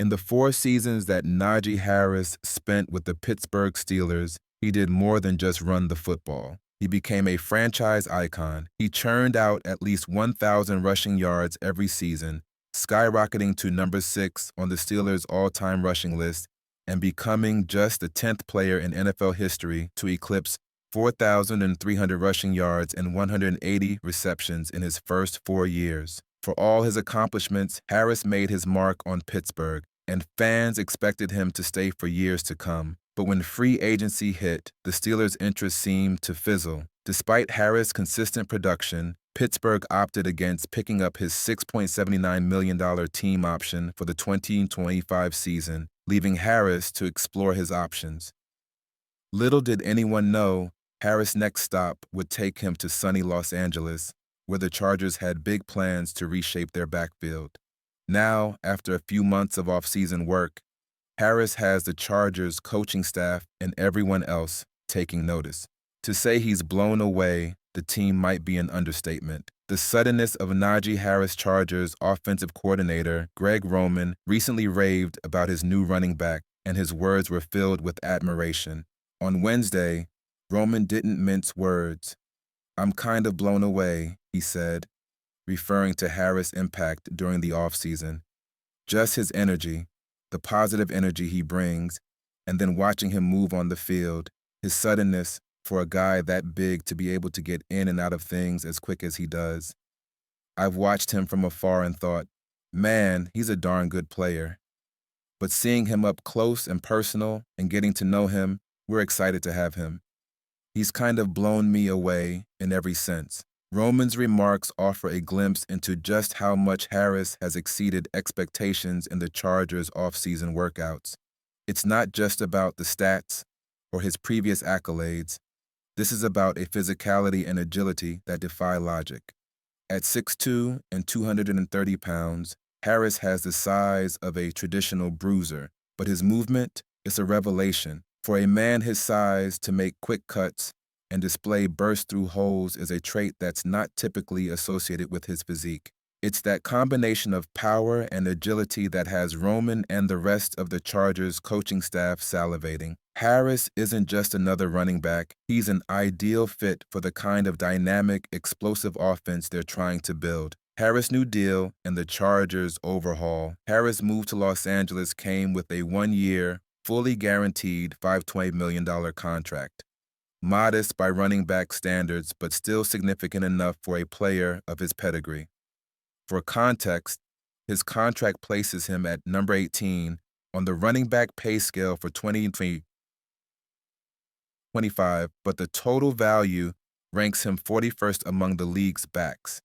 In the 4 seasons that Najee Harris spent with the Pittsburgh Steelers, he did more than just run the football. He became a franchise icon. He churned out at least 1,000 rushing yards every season, skyrocketing to number 6 on the Steelers' all-time rushing list and becoming just the 10th player in NFL history to eclipse 4,300 rushing yards and 180 receptions in his first 4 years. For all his accomplishments, Harris made his mark on Pittsburgh, and fans expected him to stay for years to come. But when free agency hit, the Steelers' interest seemed to fizzle. Despite Harris' consistent production, Pittsburgh opted against picking up his $6.79 million team option for the 2025 season, leaving Harris to explore his options. Little did anyone know Harris' next stop would take him to sunny Los Angeles, where the Chargers had big plans to reshape their backfield. Now, after a few months of off-season work, Harris has the Chargers' coaching staff and everyone else taking notice. To say he's blown away the team might be an understatement. The suddenness of Najee Harris Chargers offensive coordinator Greg Roman recently raved about his new running back, and his words were filled with admiration. On Wednesday, Roman didn't mince words. "I'm kind of blown away," he said, referring to Harris' impact during the offseason. Just his energy, the positive energy he brings, and then watching him move on the field, his suddenness for a guy that big to be able to get in and out of things as quick as he does. I've watched him from afar and thought, man, he's a darn good player. But seeing him up close and personal and getting to know him, we're excited to have him. He's kind of blown me away in every sense. Roman's remarks offer a glimpse into just how much Harris has exceeded expectations in the Chargers' offseason workouts. It's not just about the stats or his previous accolades. This is about a physicality and agility that defy logic. At 6'2" and 230 pounds, Harris has the size of a traditional bruiser, but his movement is a revelation. For a man his size to make quick cuts and display burst-through holes is a trait that's not typically associated with his physique. It's that combination of power and agility that has Roman and the rest of the Chargers coaching staff salivating. Harris isn't just another running back. He's an ideal fit for the kind of dynamic, explosive offense they're trying to build. Harris' new deal and the Chargers' overhaul. Harris' move to Los Angeles came with a 1-year, fully guaranteed $520 million contract. Modest by running back standards, but still significant enough for a player of his pedigree. For context, his contract places him at number 18 on the running back pay scale for 2025, but the total value ranks him 41st among the league's backs.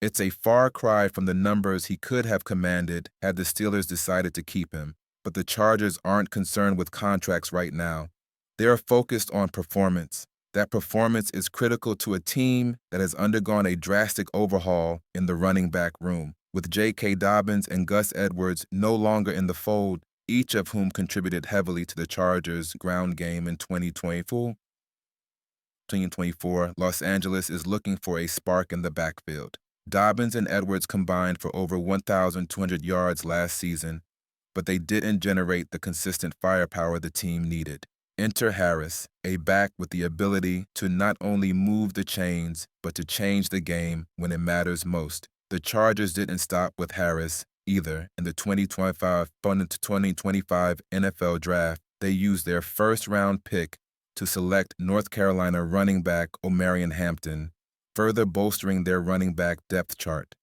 It's a far cry from the numbers he could have commanded had the Steelers decided to keep him. But the Chargers aren't concerned with contracts right now. They are focused on performance. That performance is critical to a team that has undergone a drastic overhaul in the running back room. With J.K. Dobbins and Gus Edwards no longer in the fold, each of whom contributed heavily to the Chargers' ground game in 2024, Los Angeles is looking for a spark in the backfield. Dobbins and Edwards combined for over 1,200 yards last season, but they didn't generate the consistent firepower the team needed. Enter Harris, a back with the ability to not only move the chains, but to change the game when it matters most. The Chargers didn't stop with Harris either. In the 2025 NFL Draft, they used their first-round pick to select North Carolina running back Omarion Hampton, further bolstering their running back depth chart.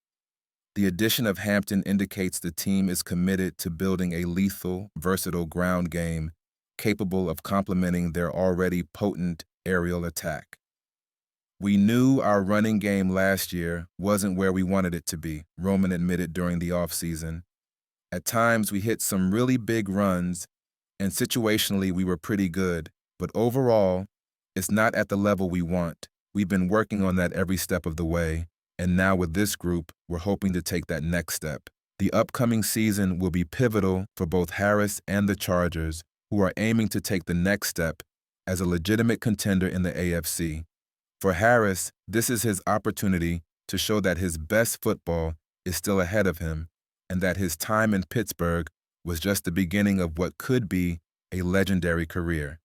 The addition of Hampton indicates the team is committed to building a lethal, versatile ground game capable of complementing their already potent aerial attack. "We knew our running game last year wasn't where we wanted it to be," Roman admitted during the offseason. "At times we hit some really big runs, and situationally we were pretty good, but overall, it's not at the level we want. We've been working on that every step of the way. And now with this group, we're hoping to take that next step." The upcoming season will be pivotal for both Harris and the Chargers, who are aiming to take the next step as a legitimate contender in the AFC. For Harris, this is his opportunity to show that his best football is still ahead of him and that his time in Pittsburgh was just the beginning of what could be a legendary career.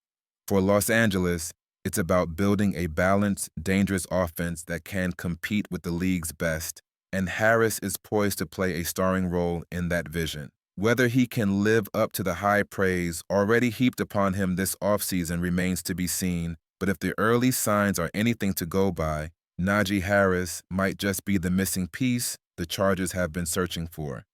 For Los Angeles, it's about building a balanced, dangerous offense that can compete with the league's best, and Harris is poised to play a starring role in that vision. Whether he can live up to the high praise already heaped upon him this offseason remains to be seen, but if the early signs are anything to go by, Najee Harris might just be the missing piece the Chargers have been searching for.